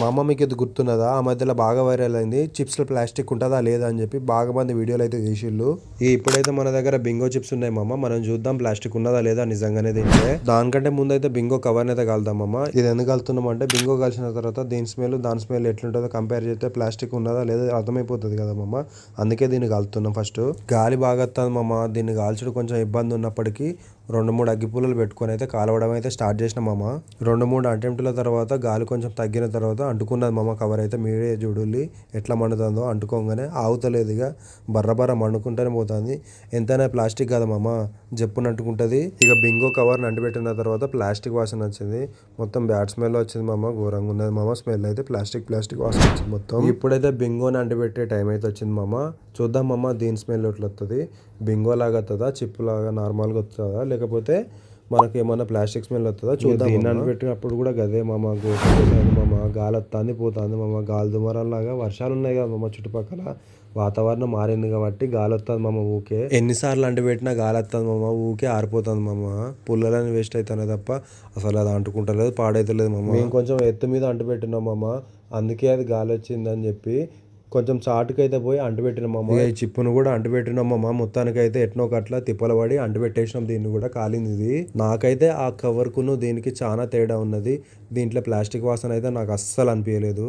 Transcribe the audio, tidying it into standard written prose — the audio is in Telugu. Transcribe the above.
మా అమ్మ మీకు ఇది గుర్తున్నదా? ఆ మధ్యలో బాగా వైరల్ అయింది. చిప్స్‌లో ప్లాస్టిక్ ఉంటదా? లేదా? అని చెప్పి బాగా మంది వీడియోలు అయితే తీసిళ్ళు. ఇప్పుడైతే మన దగ్గర బింగో చిప్స్ ఉన్నాయి మామ. మనం చూద్దాం ప్లాస్టిక్ ఉన్నదా లేదా నిజంగానే తింటే. దానికంటే ముందు అయితే బింగో కవర్ని అయితే కలుద్దాం మామ. ఇది ఎందుకు కలుతున్నాం అంటే బింగో కలిసిన తర్వాత దీని స్మెల్ దాని స్మెల్ ఎట్లుంటుందో కంపేర్ చేస్తే ప్లాస్టిక్ ఉన్నదా లేదా అర్థమైపోతుంది కదా మామ. అందుకే దీన్ని కలుతున్నాం ఫస్ట్. గాలి బాగా వస్తుంది మామ. దీన్ని కాల్చడం కొంచెం ఇబ్బంది ఉన్నప్పటికీ 2-3 అగ్గిపుల్లలు పెట్టుకొని అయితే కాలవడం అయితే స్టార్ట్ చేసిన మామ. 2-3 అటెంప్ట్ల తర్వాత గాలి కొంచెం తగ్గిన తర్వాత అంటుకున్నది మామ కవర్ అయితే. మీరే చూడుల్లి ఎట్లా మండుతుందో. అంటుకోగానే ఆగుతలేదు ఇక బర్ర మండుకుంటూనే పోతుంది. ఎంతైనా ప్లాస్టిక్ కదా మామ, జప్పున అంటుకుంటుంది. ఇక బింగో కవర్ని అంటిపెట్టిన తర్వాత ప్లాస్టిక్ వాసన వచ్చింది. మొత్తం బ్యాడ్ స్మెల్ వచ్చింది మామ. ఘోరంగా ఉన్నది మామ స్మెల్ అయితే. ప్లాస్టిక్ వాసన వచ్చింది మొత్తం. ఇప్పుడైతే బింగోని అంటిపెట్టే టైం అయితే వచ్చింది మామ. చూద్దాం మామ దీని స్మెల్ ఎట్లా వస్తుంది. బింగో లాగా వస్తుందా, చిప్ లాగా నార్మల్గా వస్తుందా, లేకపోతే మనకి ఏమన్నా ప్లాస్టిక్ స్మెల్ వస్తుందా చూద్దాం. దీన్ని అంటిపెట్టినప్పుడు కూడా గదే మామ గోతుంది మామ. గాలి వస్తుంది పోతుంది మామ. గాలి దుమారాలాగా వర్షాలు ఉన్నాయి కదా మామ చుట్టుపక్కల. వాతావరణం మారింది కాబట్టి గాలి వస్తుంది మామ ఊకే. ఎన్నిసార్లు అంటిపెట్టినా గాలి వస్తుంది మామ. ఊకే ఆరిపోతుంది మామ. పుల్లలని వేస్ట్ అవుతానే తప్ప అసలు అది అంటుకుంటలేదు పాడైతలేదు మామ. మేము కొంచెం ఎత్తు మీద అంటిపెట్టినాం మామ. అందుకే అది గాలి వచ్చిందని చెప్పి కొంచెం చాటుకైతే పోయి అంటుపెట్టినాం మామ. ఈ చిప్పును కూడా అంటుపెట్టినాం మామ. మొత్తానికైతే ఎట్నో కట్లా తిప్పలబడి అంటుపెట్టేసినాం. దీన్ని కూడా కాలింది ఇది. నాకైతే ఆ కవర్కును దీనికి చాలా తేడా ఉన్నది. దీంట్లో ప్లాస్టిక్ వాసన అయితే నాకు అస్సలు అనిపించలేదు.